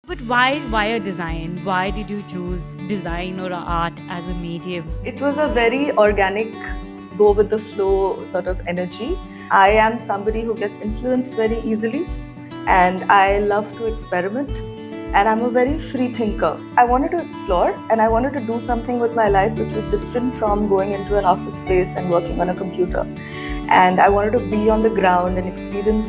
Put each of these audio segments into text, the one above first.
But why a design? Why did you choose design or art as a medium? It was a very organic, go with the flow sort of energy. I am somebody who gets influenced very easily and I love to experiment and I'm a very free thinker. I wanted to explore and I wanted to do something with my life which was different from going into an office space and working on a computer. And I wanted to be on the ground and experience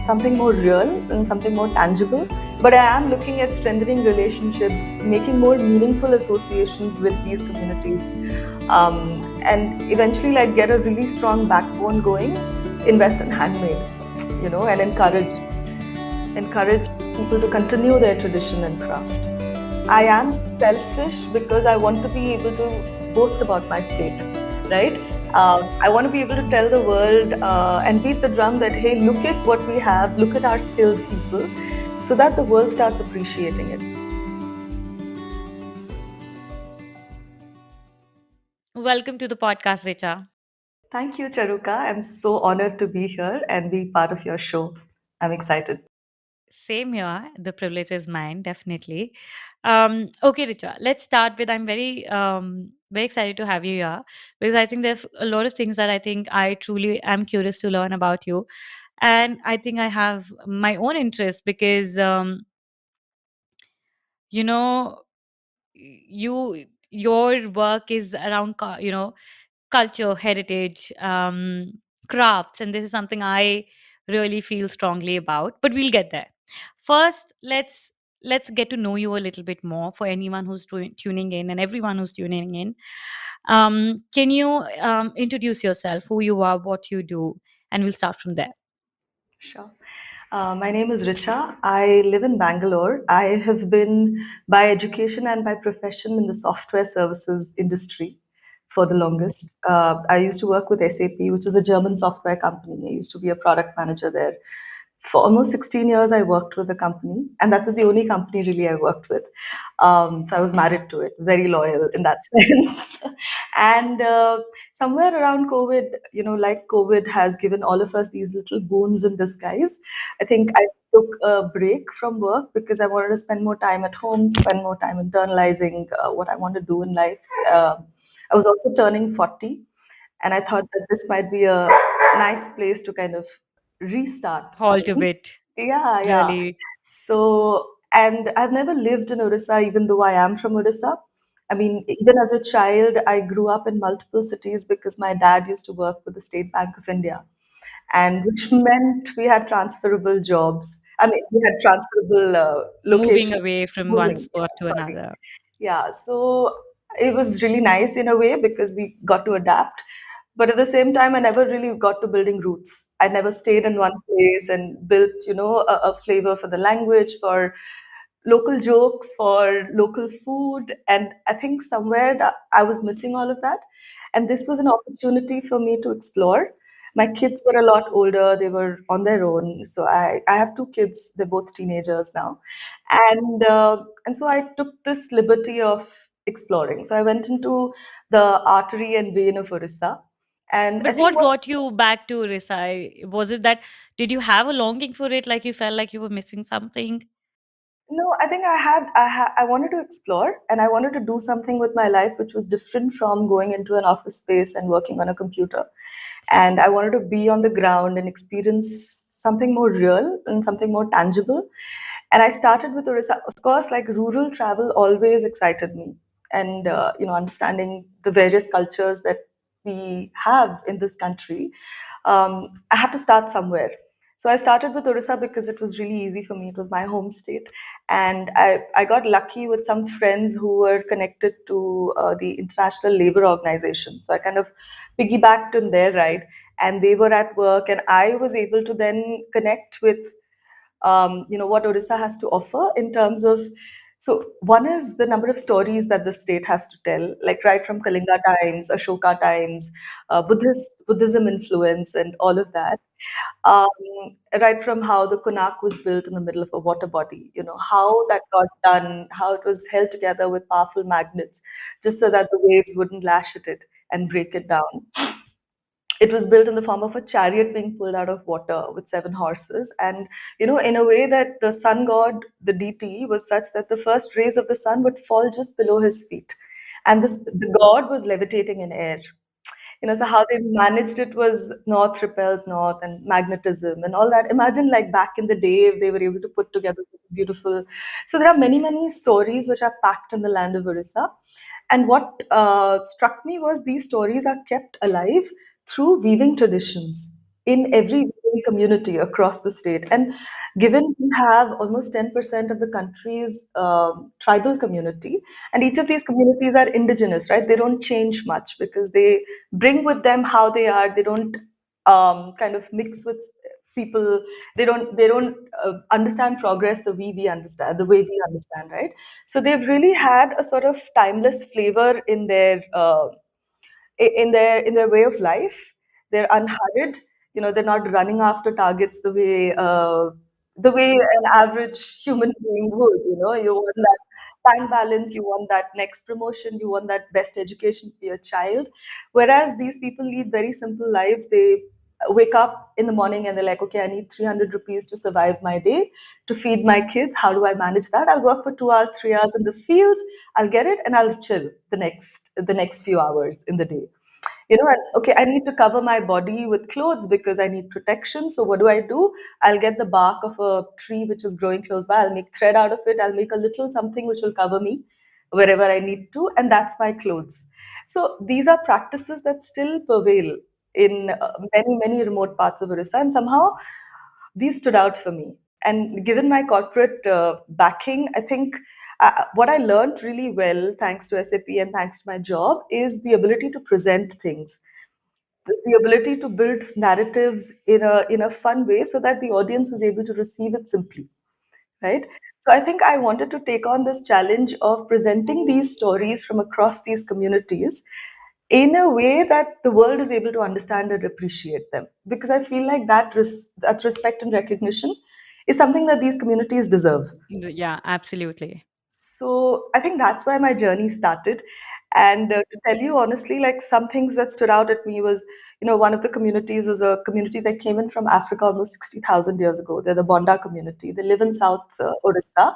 something more real and something more tangible. But I am looking at strengthening relationships, making more meaningful associations with these communities, and eventually like get a really strong backbone going. Invest in handmade, and encourage people to continue their tradition and craft. I am selfish because I want to be able to boast about my state, right? I want to be able to tell the world and beat the drum that, hey, look at what we have, look at our skilled people, so that the world starts appreciating it. Welcome to the podcast, Richa. Thank you, Charuka. I'm so honored to be here and be part of your show. I'm excited. Same here. The privilege is mine, definitely. Okay, Richa, let's start with I'm very excited to have you here because I think there's a lot of things that I think I truly am curious to learn about you. And I think I have my own interest because, you know, your work is around, culture, heritage, crafts, and this is something I really feel strongly about. But we'll get there. First, let's get to know you a little bit more for anyone who's tuning in and everyone who's tuning in. Can you introduce yourself, who you are, what you do, and we'll start from there. Sure. My name is Richa. I live in Bangalore. I have been by education and by profession in the software services industry for the longest. I used to work with SAP, which is a German software company. I used to be a product manager there. For almost 16 years, I worked with the company, and that was the only company really I worked with. So I was married to it, very loyal in that sense. And somewhere around COVID, like COVID has given all of us these little boons in disguise. I think I took a break from work because I wanted to spend more time at home, spend more time internalizing what I want to do in life. I was also turning 40, and I thought that this might be a nice place to kind of restart Halt a things. bit, Yeah, yeah. really. So, and I've never lived in Odisha, even though I am from Odisha. I mean, even as a child, I grew up in multiple cities because my dad used to work with the State Bank of India, and which meant we had transferable jobs. I mean, we had transferable Moving locations, away from one moving. spot to Yeah, sorry. another. Yeah, so it was really nice in a way because we got to adapt. But at the same time, I never really got to building roots. I never stayed in one place and built, a flavor for the language, for local jokes, for local food. And I think somewhere that I was missing all of that. And this was an opportunity for me to explore. My kids were a lot older, they were on their own. So I have two kids, they're both teenagers now. And so I took this liberty of exploring. So I went into the artery and vein of Orissa. And I But think what what brought you back to Risai? Was it that did you have a longing for it, like you felt like you were missing something? No, I think I wanted to explore and I wanted to do something with my life which was different from going into an office space and working on a computer. And I wanted to be on the ground and experience something more real and something more tangible. And I started with Orissa. Of course, like rural travel always excited me, and understanding the various cultures that we have in this country. I had to start somewhere. So I started with Orissa because it was really easy for me. It was my home state. And I got lucky with some friends who were connected to the International Labour Organization. So I kind of piggybacked on their ride. And they were at work, and I was able to then connect with what Odisha has to offer in terms of. So one is the number of stories that the state has to tell, like right from Kalinga times, Ashoka times, Buddhism influence, and all of that. Um, right from how the Kunak was built in the middle of a water body, how that got done, how it was held together with powerful magnets, just so that the waves wouldn't lash at it and break it down. It was built in the form of a chariot being pulled out of water with seven horses. And, in a way that the sun god, the deity, was such that the first rays of the sun would fall just below his feet. And the god was levitating in air. So how they managed it was north repels north and magnetism and all that. Imagine like back in the day if they were able to put together such a beautiful. So there are many, many stories which are packed in the land of Orissa. And what struck me was these stories are kept alive through weaving traditions in every weaving community across the state. And given we have almost 10% of the country's tribal community, and each of these communities are indigenous, right? They don't change much because they bring with them how they are. They don't kind of mix with people. They don't understand progress the way we understand, right? So they've really had a sort of timeless flavor in their in their way of life. They're unhurried. They're not running after targets the way an average human being would. You want that bank balance, you want that next promotion, you want that best education for your child. Whereas these people lead very simple lives. They wake up in the morning and they're like, okay, I need 300 rupees to survive my day, to feed my kids. How do I manage that? I'll work for 2 hours, 3 hours in the fields. I'll get it and I'll chill the next few hours in the day. And, okay, I need to cover my body with clothes because I need protection. So what do? I'll get the bark of a tree which is growing close by. I'll make thread out of it. I'll make a little something which will cover me wherever I need to, and that's my clothes. So these are practices that still prevail in many, many remote parts of Orissa, and somehow these stood out for me. And given my corporate backing, I think what I learned really well, thanks to SAP and thanks to my job, is the ability to present things, the ability to build narratives in a fun way so that the audience is able to receive it simply, right? So I think I wanted to take on this challenge of presenting these stories from across these communities in a way that the world is able to understand and appreciate them, because I feel like that respect and recognition is something that these communities deserve. Yeah, absolutely. So I think that's where my journey started. And to tell you honestly, like some things that stood out at me was, one of the communities is a community that came in from Africa almost 60,000 years ago. They're the Bonda community. They live in South Odisha.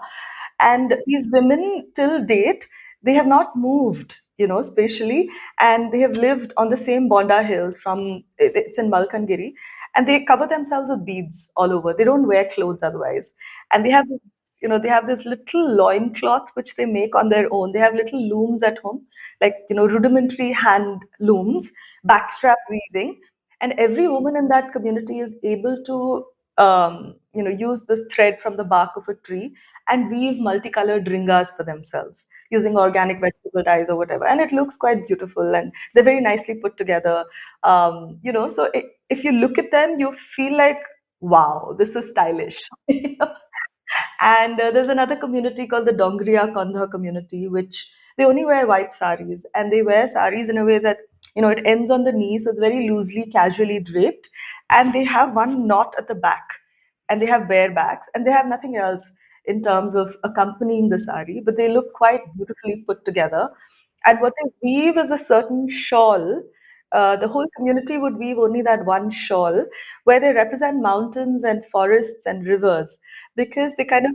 And these women, till date, they have not moved, spatially. And they have lived on the same Bonda hills it's in Malkangiri. And they cover themselves with beads all over. They don't wear clothes otherwise. And they have this little loincloth which they make on their own. They have little looms at home, like, rudimentary hand looms, backstrap weaving. And every woman in that community is able to, use this thread from the bark of a tree and weave multicolored ringas for themselves using organic vegetable dyes or whatever. And it looks quite beautiful and they're very nicely put together. So if you look at them, you feel like, wow, this is stylish. And there's another community called the Dongriya Kandha community, which they only wear white saris, and they wear saris in a way that, it ends on the knee, so it's very loosely, casually draped, and they have one knot at the back, and they have bare backs, and they have nothing else in terms of accompanying the sari, but they look quite beautifully put together. And what they weave is a certain shawl. The whole community would weave only that one shawl, where they represent mountains and forests and rivers, because they kind of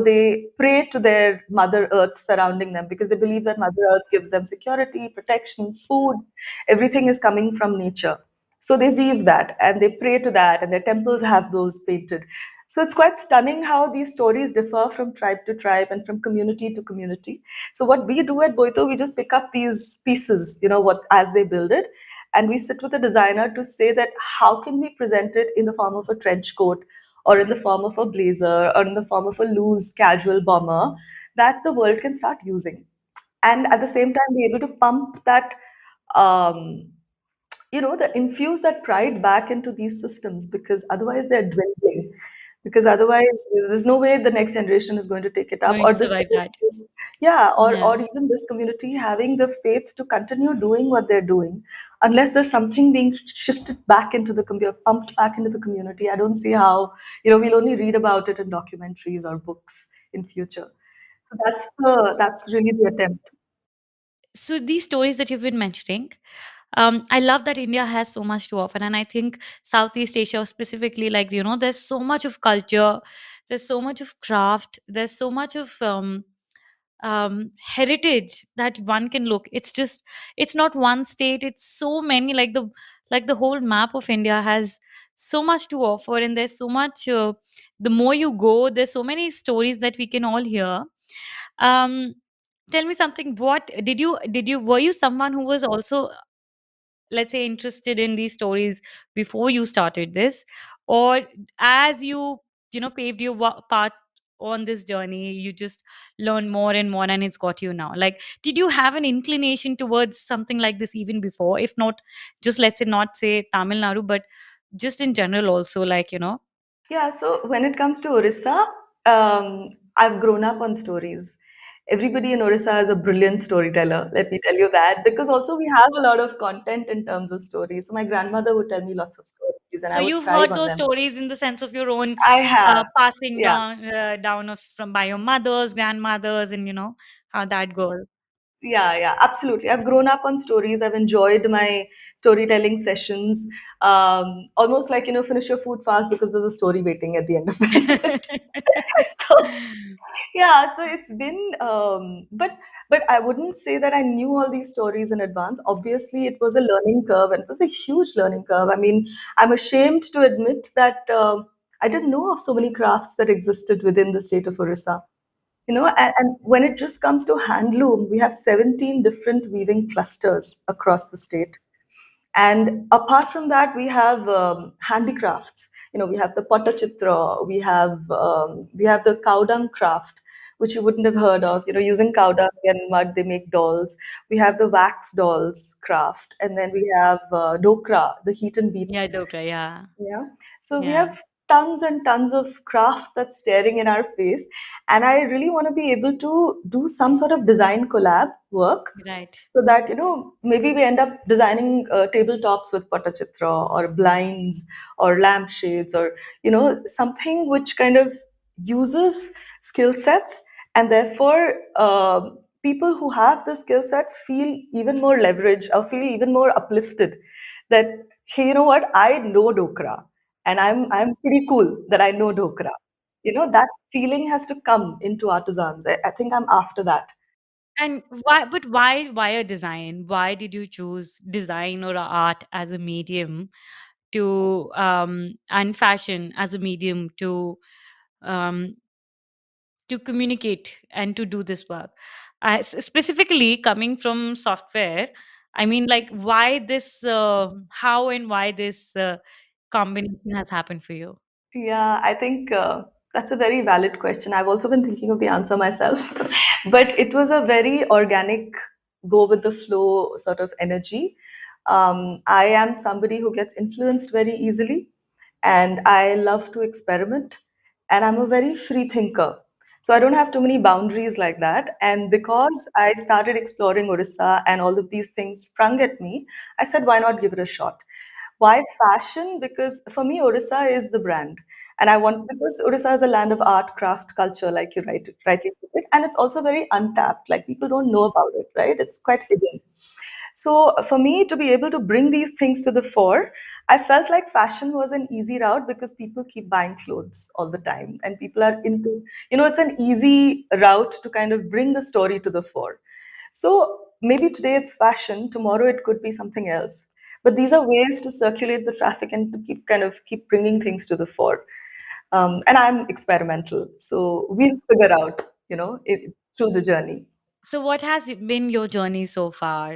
they pray to their mother earth surrounding them, because they believe that mother earth gives them security, protection, food. Everything is coming from nature, so they weave that and they pray to that, and their temples have those painted. So it's quite stunning how these stories differ from tribe to tribe and from community to community. So what we do at Boito, we just pick up these pieces, what as they build it, and we sit with the designer to say that how can we present it in the form of a trench coat, or in the form of a blazer, or in the form of a loose casual bomber that the world can start using, and at the same time be able to pump that, um, infuse that pride back into these systems, because otherwise they're dwindling. Because otherwise, there's no way the next generation is going to take it up, Going or to this survive that. community yeah, or Yeah. even this community having the faith to continue doing what they're doing, unless there's something being shifted back into the community, pumped back into the community. I don't see how, we'll only read about it in documentaries or books in future. So that's really the attempt. So these stories that you've been mentioning, I love that India has so much to offer, and I think Southeast Asia specifically, like, there's so much of culture, there's so much of craft, there's so much of heritage that one can look. It's just, it's not one state, it's so many, like the whole map of India has so much to offer, and there's so much. The more you go, there's so many stories that we can all hear. um Tell me something. What did you were you someone who was also, let's say, interested in these stories before you started this, or as paved your path on this journey, you just learn more and more and it's got you now? Like, did you have an inclination towards something like this even before? If not, just let's say, not say Tamil Nadu, but just in general also, Yeah, so when it comes to Orissa, I've grown up on stories. Everybody in Orissa is a brilliant storyteller, let me tell you that, because also we have a lot of content in terms of stories. So my grandmother would tell me lots of stories and So I would you've thrive heard on those them. stories in the sense of your own, I have, passing yeah. down of from by your mothers, grandmothers, and how that goes. Yeah, yeah, absolutely. I've grown up on stories. I've enjoyed my storytelling sessions. Almost like, finish your food fast because there's a story waiting at the end of it. So, yeah, so it's been, but I wouldn't say that I knew all these stories in advance. Obviously, it was a learning curve, and it was a huge learning curve. I mean, I'm ashamed to admit that I didn't know of so many crafts that existed within the state of Orissa. And when it just comes to handloom, we have 17 different weaving clusters across the state. And apart from that, we have handicrafts. We have the Patachitra, we have the cow dung craft, which you wouldn't have heard of. Using cow dung and mud, they make dolls. We have the wax dolls craft, and then we have dokra, the heat and beat. Yeah, Dokra, yeah. Yeah. So we Yeah, have tons and tons of craft that's staring in our face. And I really want to be able to do some sort of design collab work right. so that, maybe we end up designing tabletops with Patachitra or blinds or lampshades or, something which kind of uses skill sets, and therefore people who have the skill set feel even more leverage or feel even more uplifted that, hey, you know what, I know dokra and I'm pretty cool that I know dokra. That feeling has to come into artisans. I think I'm after that. And why? But why a design? Why did you choose design or art as a medium and fashion as a medium um, to communicate and to do this work? Specifically coming from software, I mean, like, why this? How and why this combination has happened for you? Yeah, I think that's a very valid question. I've also been thinking of the answer myself, but it was a very organic, go with the flow sort of energy. I am somebody who gets influenced very easily, and I love to experiment, and I'm a very free thinker. So I don't have too many boundaries like that. And because I started exploring Orissa and all of these things sprung at me, I said, why not give it a shot? Why fashion? Because for me, Odisha is the brand. And I want, because Odisha is a land of art, craft, culture, like you rightly put it. And it's also very untapped. Like people don't know about it, right? It's quite hidden. So for me to be able to bring these things to the fore, I felt like fashion was an easy route because people keep buying clothes all the time and people are into, it's an easy route to kind of bring the story to the fore. So maybe today it's fashion, tomorrow it could be something else. But these are ways to circulate the traffic and to keep bringing things to the fore. And I'm experimental, so we'll figure out, through the journey. So, what has been your journey so far?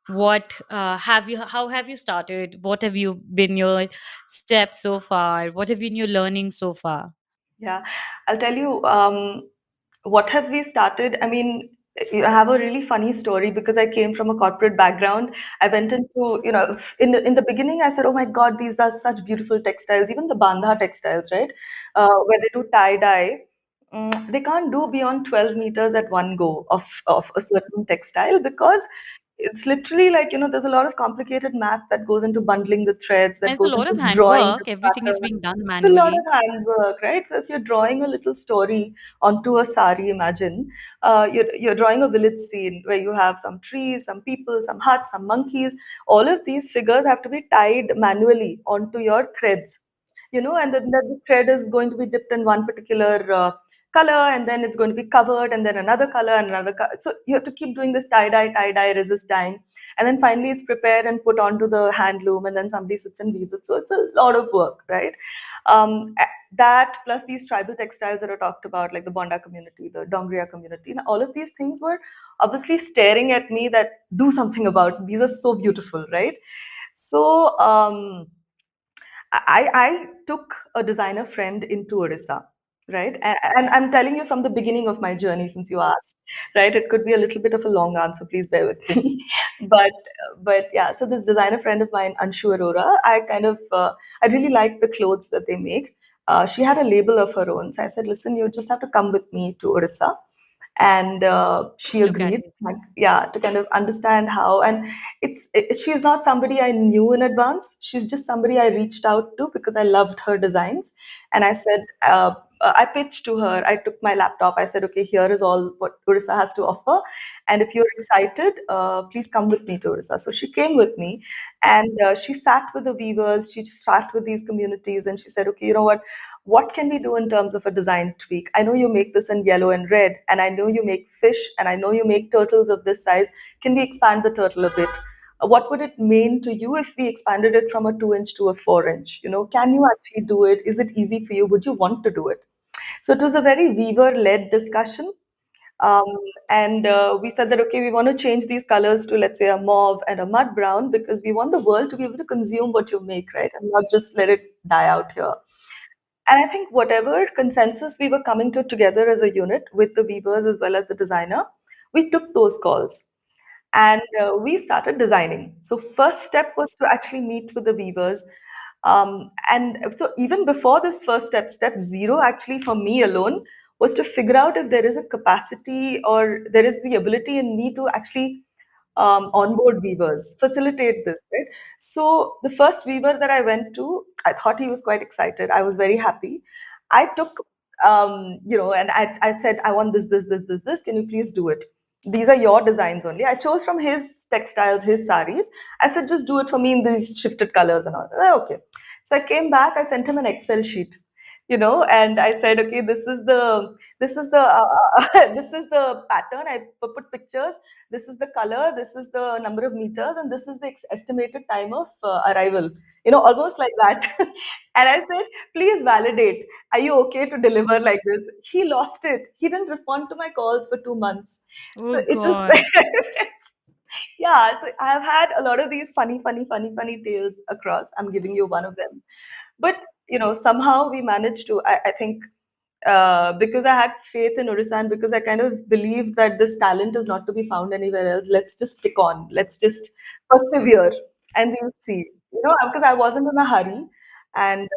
What have you? How have you started? What have you been your steps so far? What have been your learning so far? Yeah, I'll tell you. What have we started? I mean, I have a really funny story because I came from a corporate background. I went into, in the beginning, I said, "Oh my God, these are such beautiful textiles." Even the Bandha textiles, right? Where they do tie dye, they can't do beyond 12 meters at one go of a certain textile because It's literally like, there's a lot of complicated math that goes into bundling the threads, And that it's a goes lot into of drawing the handwork. Everything is pattern. being done It's a lot manually. of handwork, right? So if you're drawing a little story onto a sari, imagine you're drawing a village scene where you have some trees, some people, some huts, some monkeys. All of these figures have to be tied manually onto your threads, and then the thread is going to be dipped in one particular color, and then it's going to be covered, and then another color and another color. So you have to keep doing this tie dye, resist dyeing, and then finally it's prepared and put onto the hand loom, and then somebody sits and weaves it. So it's a lot of work, right? That plus these tribal textiles that are talked about, like the Bonda community, the Dongria community, and all of these things were obviously staring at me that do something about. These are so beautiful, right? So I took a designer friend into Odisha, right? And I'm telling you from the beginning of my journey, since you asked, right? It could be a little bit of a long answer, please bear with me. But but yeah, so this designer friend of mine, Anshu Arora, I really like the clothes that they make. She had a label of her own, so I said, listen, you just have to come with me to Odisha, and she Look at agreed, it. like, yeah, to kind of understand how. And she's not somebody I knew in advance. She's just somebody I reached out to because I loved her designs, and I said, I pitched to her. I took my laptop. I said, okay, here is all what Orissa has to offer, and if you're excited, please come with me to Orissa. So she came with me, and she sat with the weavers. She sat with these communities, and she said, okay, you know what can we do in terms of a design tweak? I know you make this in yellow and red, and I know you make fish, and I know you make turtles of this size. Can we expand the turtle a bit? What would it mean to you if we expanded it from a 2 inch to a 4 inch? Can you actually do it? Is it easy for you? Would you want to do it? So it was a very weaver led discussion. Um, and we said that, okay, we want to change these colors to, let's say, a mauve and a mud brown because we want the world to be able to consume what you make, right? And not just let it die out here. And I think whatever consensus we were coming to together as a unit with the weavers as well as the designer, we took those calls and we started designing. So first step was to actually meet with the weavers. And so even before this first step, step zero actually for me alone was to figure out if there is a capacity or there is the ability in me to actually onboard weavers, facilitate this, right? So the first weaver that I went to, I thought he was quite excited. I was very happy. I took, and I said, I want this. Can you please do it? These are your designs only. I chose from his textiles, his saris. I said, just do it for me in these shifted colors and all. Okay. So I came back. I sent him an Excel sheet, and I said, okay, this is the pattern. I put pictures. This is the color, this is the number of meters, and this is the estimated time of arrival, almost like that. And I said, please validate, are you okay to deliver like this? He lost it. He didn't respond to my calls for 2 months. Oh So it was God. yeah, so I have had a lot of these funny tales across. I'm giving you one of them. But somehow we managed to, I think, because I had faith in Odisha and because I kind of believed that this talent is not to be found anywhere else. Let's just stick on. Let's just persevere, and we'll see. Because I wasn't in a hurry, and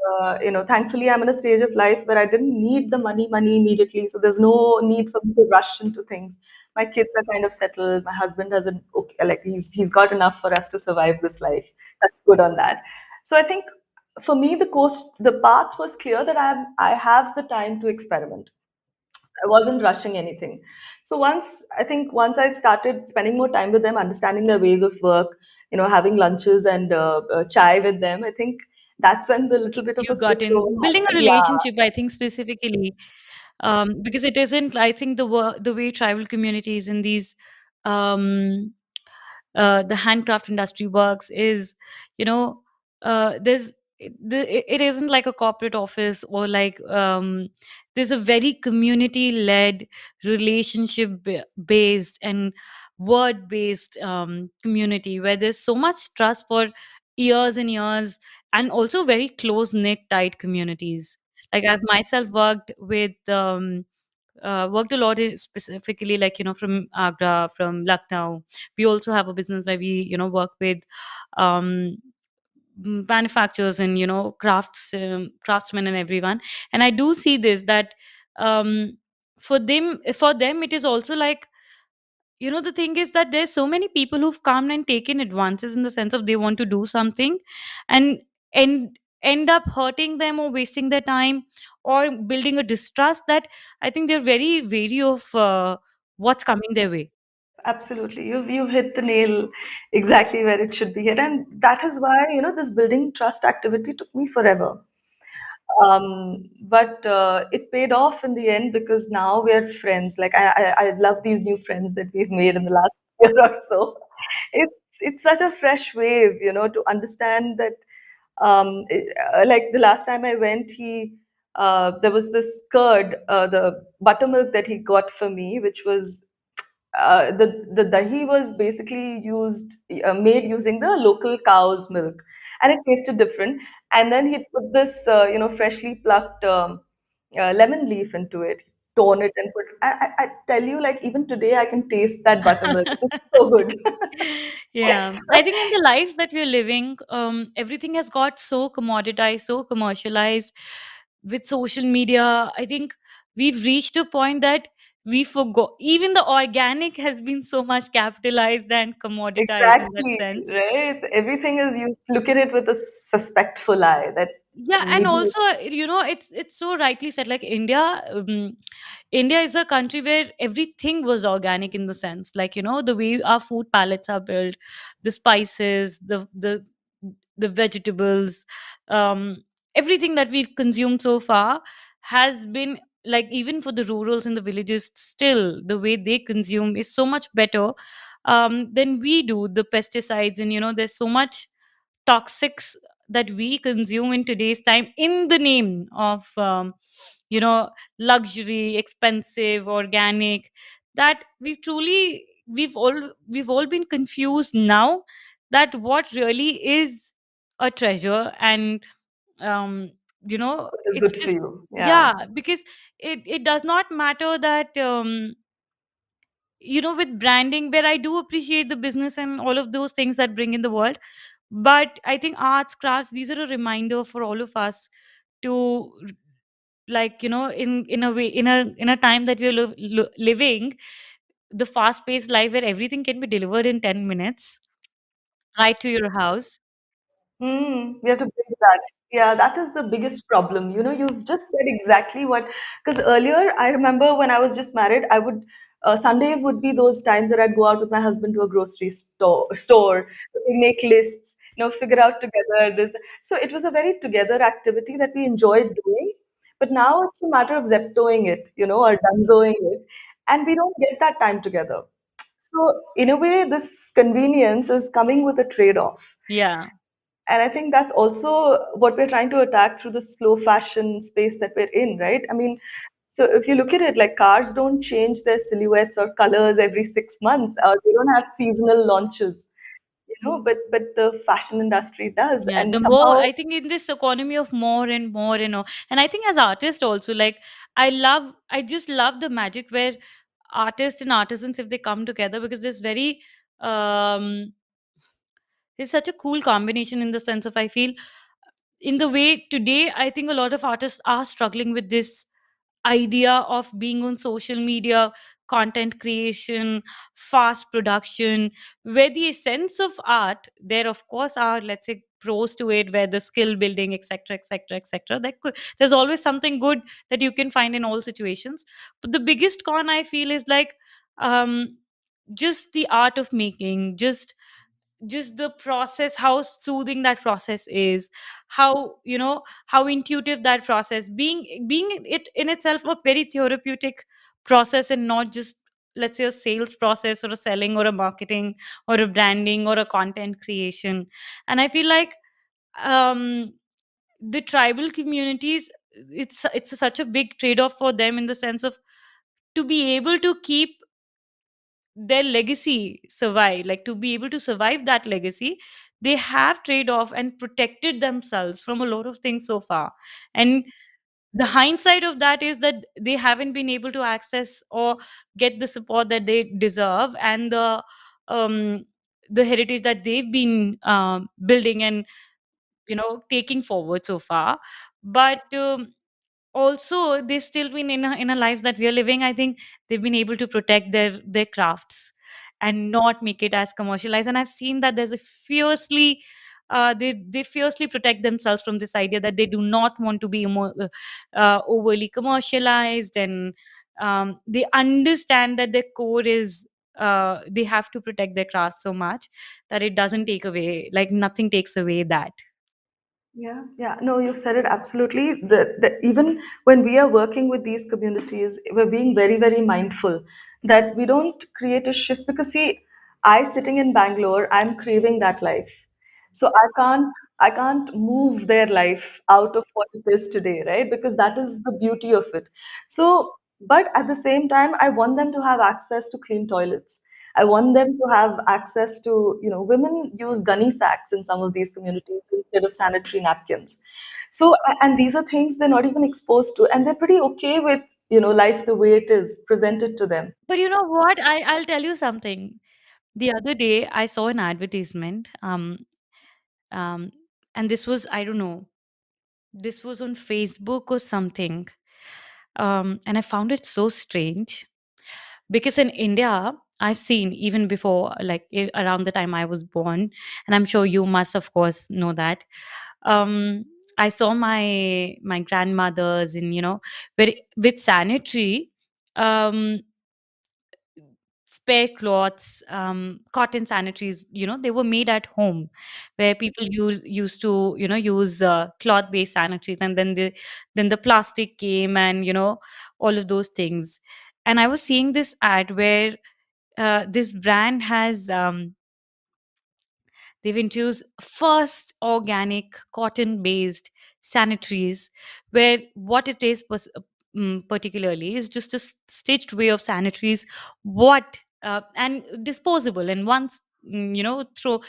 thankfully, I'm in a stage of life where I didn't need the money immediately. So there's no need for me to rush into things. My kids are kind of settled. My husband has an okay, like he's got enough for us to survive this life. That's good on that. So I think for me the path was clear that I have the time to experiment. I wasn't rushing anything. So once I started spending more time with them, understanding their ways of work, having lunches and chai with them, I think that's when the little bit of a You got switch over in building a happened. Yeah. relationship, I think specifically, because it isn't. I think the way tribal communities in these um, the handcraft industry works is, you know, there's it isn't like a corporate office or like there's a very community led relationship based and word based community where there's so much trust for years and years, and also very close knit tight communities. Like I've myself worked a lot specifically, like, from Agra, from Lucknow. We also have a business where we, work with um, manufacturers and, craftsmen and everyone. And I do see this that um, for them it is also like, the thing is that there's so many people who've come and taken advances in the sense of they want to do something, and end up hurting them or wasting their time or building a distrust that I think they're very wary of what's coming their way. Absolutely. You've hit the nail exactly where it should be hit. And that is why, this building trust activity took me forever. But it paid off in the end because now we're friends. Like I love these new friends that we've made in the last year or so. It's such a fresh wave, to understand that like the last time I went, there was this curd, the buttermilk that he got for me, which was the dahi was basically made using the local cow's milk, and it tasted different. And then he put this freshly plucked lemon leaf into it, torn it, and put. I tell you, like even today, I can taste that buttermilk. It was so good. Yeah, I think in the lives that we're living, everything has got so commoditized, so commercialized with social media. I think we've reached a point that we forgot even the organic has been so much capitalized and commoditized in that Exactly, sense. right? Everything is you look at it with a suspectful eye that Yeah, and maybe also it's so rightly said, like India is a country where everything was organic in the sense, like the way our food palettes are built, the spices, the vegetables, um everything that we've consumed so far has been, like, even for the rurals in the villages, still the way they consume is so much better than we do. The pesticides, and there's so much toxics that we consume in today's time in the name of you know luxury, expensive, organic, that we've all been confused now that what really is a treasure. And um is it's good for just, you. Yeah. yeah, because it does not matter that with branding, where I do appreciate the business and all of those things that bring in the world, but I think arts, crafts, these are a reminder for all of us to, like, in a way, in a time that we're living, the fast paced life where everything can be delivered in 10 minutes right to your house. We have to bring that. Yeah, that is the biggest problem. You've just said exactly what, because earlier I remember when I was just married, Sundays would be those times that I'd go out with my husband to a grocery store. We make lists, figure out together this. So it was a very together activity that we enjoyed doing. But now it's a matter of Zeptoing it, or Dunzoing it, and we don't get that time together. So in a way, this convenience is coming with a trade-off. Yeah, And I think that's also what we're trying to attack through the slow fashion space that we're in, right? I mean, so if you look at it, like cars don't change their silhouettes or colors every 6 months, or they don't have seasonal launches, but the fashion industry does, yeah, and the more, somehow I think, in this economy of more and more, and I think as artists also, like, I just love the magic where artists and artisans, if they come together, because um there's such a cool combination in the sense of, I feel, in the way today, I think a lot of artists are struggling with this idea of being on social media, content creation, fast production, where the essence of art, there of course are, let's say, pros to it, where the skill building, etc., etc., etc., there's always something good that you can find in all situations. But the biggest con, I feel, is like, um just the art of making, just the process, how soothing that process is, how intuitive that process, being it in itself a very therapeutic process, and not just, let's say, a sales process or a selling or a marketing or a branding or a content creation. And I feel like um the tribal communities, it's such a big trade off for them, in the sense of to be able to keep their legacy survive, like to be able to survive that legacy, they have trade off and protected themselves from a lot of things so far. And the hindsight of that is that they haven't been able to access or get the support that they deserve, and um the heritage that they've been building and taking forward so far. But also, they still been in a lives that we are living, I think they've been able to protect their crafts. and not make it as commercialized. And I've seen that there's a fiercely they fiercely protect themselves from this idea that they do not want to be overly commercialized, and they understand that their core is they have to protect their craft so much that it doesn't take away, like nothing takes away that. Yeah, yeah. No, you've said it absolutely. Even when we are working with these communities, we're being very, very mindful that we don't create a shift because see, I sitting in Bangalore, I'm craving that life. So I can't move their life out of what it is today, right? Because that is the beauty of it. So, but at the same time, I want them to have access to clean toilets. I want them to have access to, women use gunny sacks in some of these communities instead of sanitary napkins. So, and these are things they're not even exposed to, and they're pretty okay with, life the way it is presented to them. But you know what? I'll tell you something. The other day, I saw an advertisement, um, and this was, I don't know, this was on Facebook or something, and I found it so strange because in India, I've seen even before, like around the time I was born, and I'm sure you must, of course, know that. Um, I saw my grandmothers in, very with sanitary. Um, Spare cloths, cotton sanitaries, they were made at home, where people used to, use cloth based sanitaries, and then the plastic came, and all of those things. And I was seeing this ad where this brand has they've introduced first organic cotton based sanitaries, where what it is was particularly is just a stitched way of sanitaries, what and disposable and once throw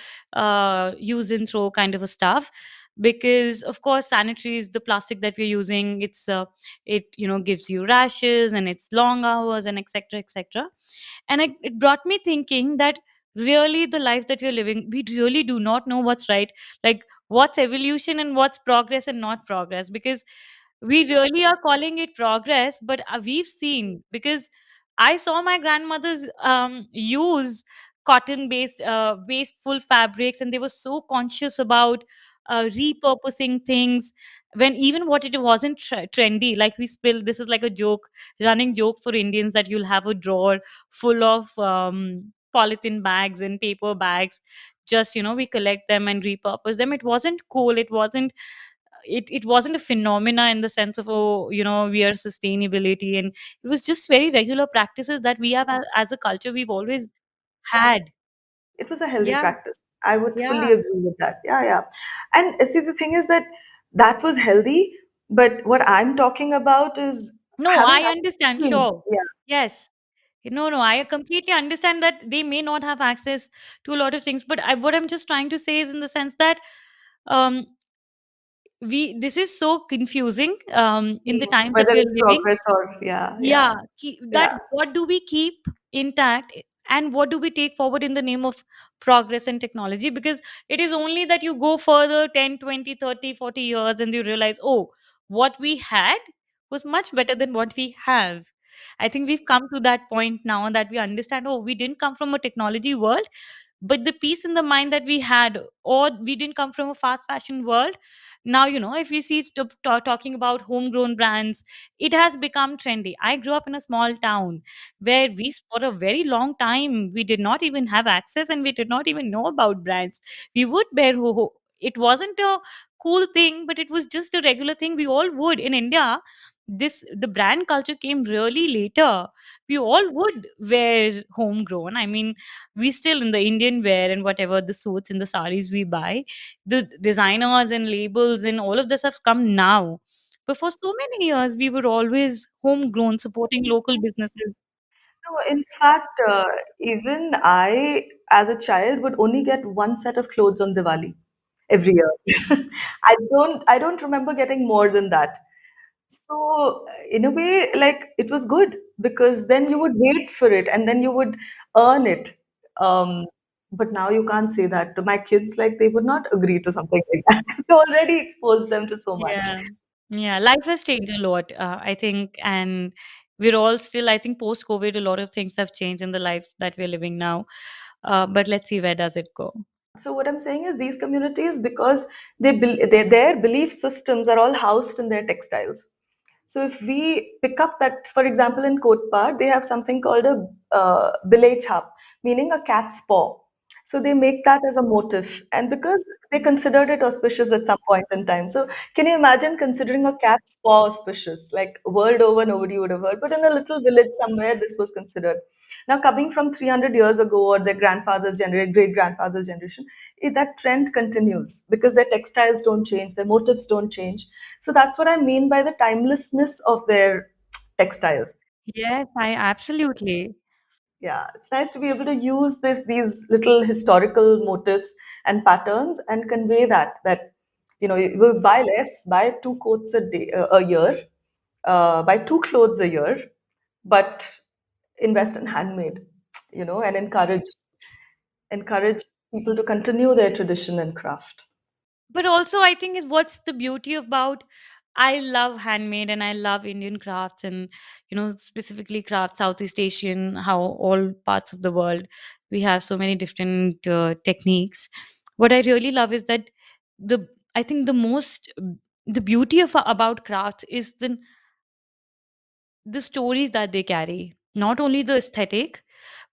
use and throw kind of a stuff. Because of course sanitaries, the plastic that we're using, it gives you rashes and it's long hours and etc etc. And it brought me thinking that really the life that we're living, we really do not know what's right, like what's evolution and what's progress and not progress. Because we really are calling it progress, but we've seen, because I saw my grandmothers use cotton based wasteful fabrics, and they were so conscious about repurposing things, when even what it wasn't trendy. Like we spill, this is like a joke, running joke for Indians, that you'll have a drawer full of polythene bags and paper bags. Just we collect them and repurpose them. It wasn't cool, it wasn't a phenomena in the sense of, oh, we are sustainability, and it was just very regular practices that we have as a culture, we've always had. It was a healthy Yeah, practice. I would yeah. fully agree with that. Yeah, yeah. And see, the thing is that that was healthy, but what I'm talking about is No, having I access understand, to, sure. yeah, Yes. No, no, I completely understand that they may not have access to a lot of things, but what I'm just trying to say is in the sense that um we this is so confusing in the times that whether we're it's living. progress or, yeah, yeah, Yeah, that yeah. what do we keep intact, and what do we take forward in the name of progress and technology? Because it is only that you go further 10, 20, 30, 40 years and you realize, oh, what we had was much better than what we have. I think we've come to that point now that we understand, oh, we didn't come from a technology world, but the peace in the mind that we had, or we didn't come from a fast fashion world. Now, if you see talking about homegrown brands, it has become trendy. I grew up in a small town where for a very long time, we did not even have access, and we did not even know about brands. We would bear it wasn't a cool thing, but it was just a regular thing we all would in India. The brand culture came really later. We all would wear homegrown. I mean, we still in the Indian wear and whatever the suits and the saris we buy, the designers and labels and all of this have come now. But for so many years, we were always homegrown, supporting local businesses. No, in fact, even I, as a child, would only get one set of clothes on Diwali every year. I don't remember getting more than that. So, in a way, like it was good because then you would wait for it and then you would earn it. Um, but now you can't say that to my kids, like they would not agree to something like that. You already exposed them to so much. Yeah. Yeah, life has changed a lot, I think, and we're all still, I think, post COVID, a lot of things have changed in the life that we're living now. But let's see where does it go. So what I'm saying is these communities, because their belief systems are all housed in their textiles. So if we pick up that, for example, in Kotpar, they have something called a bilay chhap, meaning a cat's paw. So they make that as a motif, and because they considered it auspicious at some point in time. So can you imagine considering a cat's paw auspicious? Like world over, nobody would have heard, but in a little village somewhere, this was considered. Now, coming from 300 years ago or their grandfather's generation, great grandfather's generation, that trend continues because their textiles don't change, their motifs don't change. So that's what I mean by the timelessness of their textiles. Yes, I absolutely. Yeah, it's nice to be able to use these little historical motifs and patterns and convey that you will buy less, buy two coats a year, buy two clothes a year, but invest in handmade, and encourage people to continue their tradition and craft. But also, I think is what's the beauty about, I love handmade and I love Indian crafts, and specifically crafts Southeast Asian, how all parts of the world we have so many different techniques. What I really love is that the I think the beauty of about crafts is the stories that they carry, not only the aesthetic,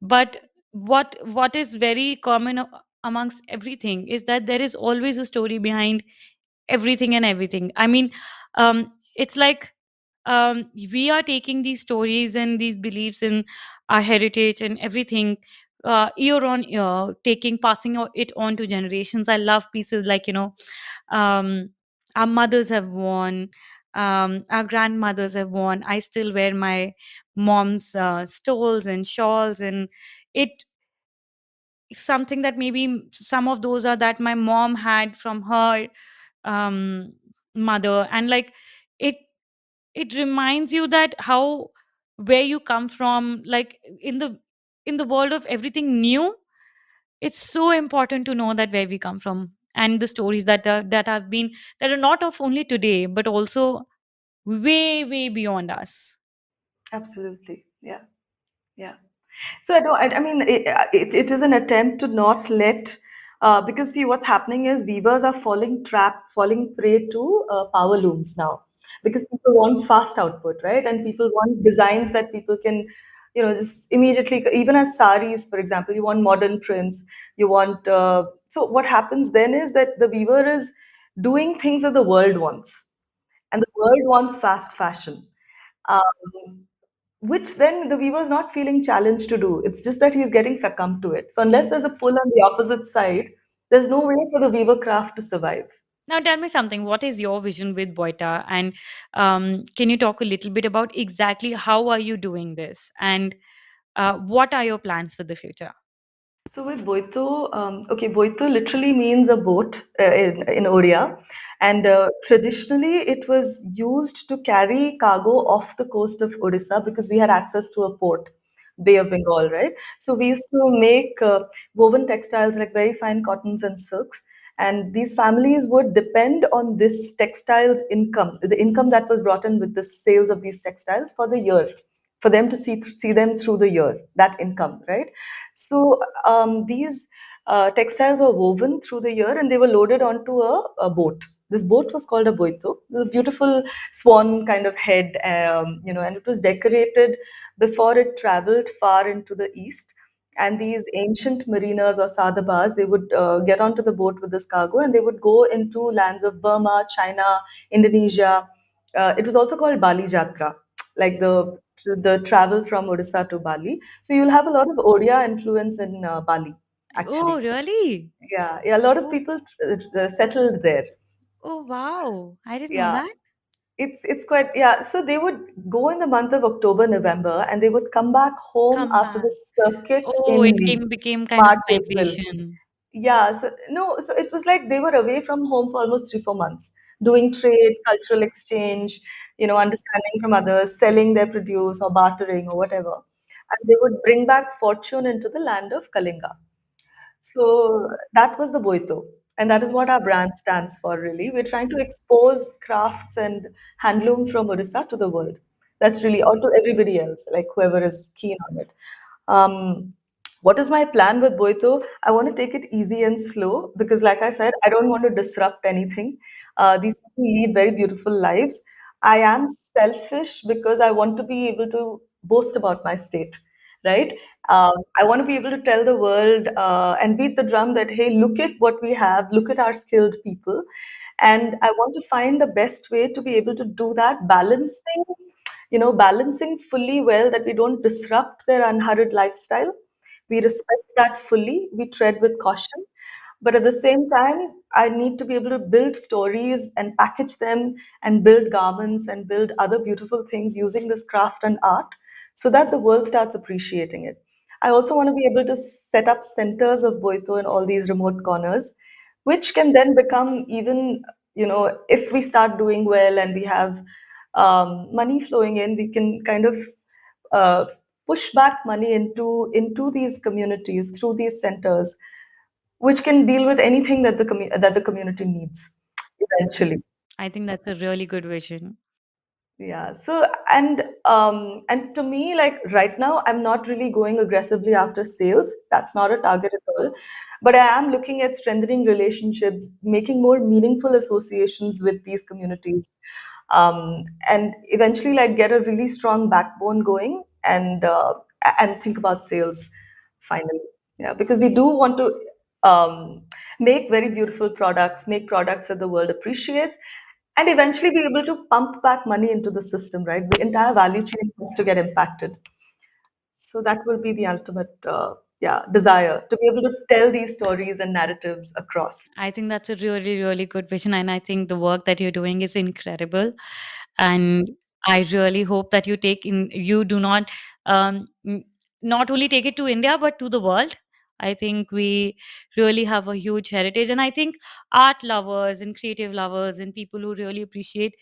but what is very common amongst everything is that there is always a story behind everything and everything. I mean, it's like, we are taking these stories and these beliefs in our heritage and everything, year on year, passing it on to generations. I love pieces like, um, our mothers have worn, our grandmothers have worn. I still wear my mom's stoles and shawls, and it something that maybe some of those are that my mom had from her um mother, and like it it reminds you that how, where you come from, like in the world of everything new, it's so important to know that where we come from and the stories that have been, that are not of only today but also way beyond us. Absolutely. Yeah. Yeah. So I mean, it is an attempt to not let, because see what's happening is weavers are falling prey to power looms now, because people want fast output, right? And people want designs that people can, just immediately, even as saris, for example, you want modern prints, you want, so what happens then is that the weaver is doing things that the world wants, and the world wants fast fashion. Um, which then the weaver is not feeling challenged to do. It's just that he's getting succumbed to it. So unless there's a pull on the opposite side, there's no way for the weaver craft to survive. Now tell me something, what is your vision with Boita, and can you talk a little bit about exactly how are you doing this, and what are your plans for the future? So with Boito, okay, Boito literally means a boat in Odia, and traditionally it was used to carry cargo off the coast of Odisha because we had access to a port, Bay of Bengal, right? So we used to make woven textiles like very fine cottons and silks, and these families would depend on this textiles income, the income that was brought in with the sales of these textiles for the year, for them to see them through the year, that income, right? So these textiles were woven through the year and they were loaded onto a boat. This boat was called a boito, a beautiful swan kind of head, and it was decorated before it traveled far into the east. And these ancient mariners or sadabas, they would get onto the boat with this cargo and they would go into lands of Burma, China, Indonesia. It was also called Bali Jatra, like the travel from Odisha to Bali. So you'll have a lot of Odia influence in Bali, Oh, actually. really? Yeah, yeah, a lot of Oh, people settled there. oh wow, I didn't know Yeah, that. it's quite, yeah. So they would go in the month of October, November, and they would come back home Come after back. the circuit Oh, it in became kind of March, a April. migration. Yeah, so no, so it was like they were away from home for almost 3, 4 months, doing trade, cultural exchange, understanding from others, selling their produce or bartering or whatever. And they would bring back fortune into the land of Kalinga. So that was the Boito. And that is what our brand stands for, really. We're trying to expose crafts and handloom from Orissa to the world. That's really, or to everybody else, like whoever is keen on it. Um, what is my plan with Boito? I want to take it easy and slow because, like I said, I don't want to disrupt anything. These people lead very beautiful lives. I am selfish because I want to be able to boast about my state, right? I want to be able to tell the world and beat the drum that, hey, look at what we have, look at our skilled people. And I want to find the best way to be able to do that, balancing fully well that we don't disrupt their unhurried lifestyle. We respect that fully, we tread with caution. But at the same time, I need to be able to build stories and package them and build garments and build other beautiful things using this craft and art so that the world starts appreciating it. I also want to be able to set up centers of Boito in all these remote corners, which can then become even, if we start doing well and we have money flowing in, we can kind of uh, push back money into these communities through these centers, which can deal with anything that the community needs eventually. I think that's a really good vision. Yeah. So and to me, like right now, I'm not really going aggressively after sales. That's not a target at all. But I am looking at strengthening relationships, making more meaningful associations with these communities, and eventually like get a really strong backbone going and think about sales finally. Yeah, because we do want to make very beautiful products, make products that the world appreciates, and eventually be able to pump back money into the system, right? The entire value chain has to get impacted. So that will be the ultimate, yeah, desire to be able to tell these stories and narratives across. I think that's a really, really good vision. And I think the work that you're doing is incredible. And I really hope that you do not, not only take it to India, but to the world. I think we really have a huge heritage. And I think art lovers and creative lovers and people who really appreciate,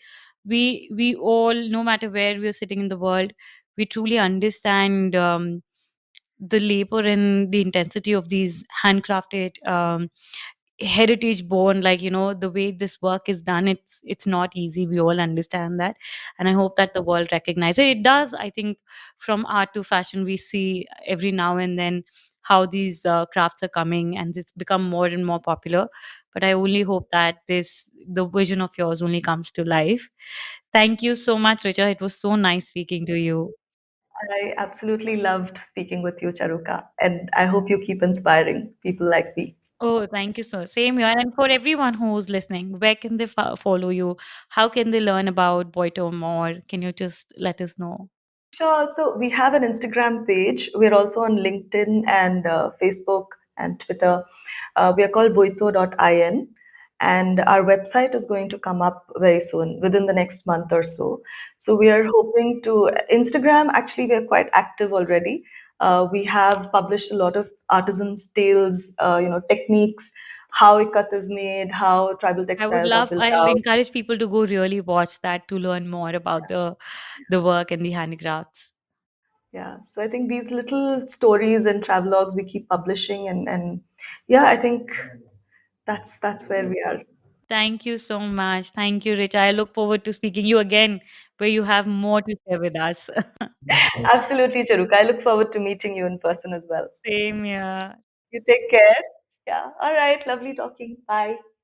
we all, no matter where we're sitting in the world, we truly understand the labor and the intensity of these handcrafted heritage born, like, the way this work is done, it's not easy. We all understand that, and I hope that the world recognizes it. It does. I think from art to fashion, we see every now and then how these crafts are coming and it's become more and more popular. But I only hope that the vision of yours only comes to life. Thank you so much, Richa. It was so nice speaking to you. I absolutely loved speaking with you, Charuka, and I hope you keep inspiring people like me. Oh, thank you so. Same here. And for everyone who's listening, where can they follow you? How can they learn about Boito more? Can you just let us know? Sure. So we have an Instagram page. We're also on LinkedIn and Facebook and Twitter. We are called boito.in. And our website is going to come up very soon, within the next month or so. So we are hoping to Instagram. Actually, we are quite active already. We have published a lot of artisans' tales, techniques, how ikat is made, how tribal textiles are built I'll out. encourage people to go really watch that to learn more about the work and the handicrafts. Yeah, so I think these little stories and travelogues we keep publishing, and yeah, I think that's where we are. Thank you so much. Thank you, Rich. I look forward to speaking you again where you have more to share with us. Absolutely, Charuka. I look forward to meeting you in person as well. Same here. You take care. Yeah. All right. Lovely talking. Bye.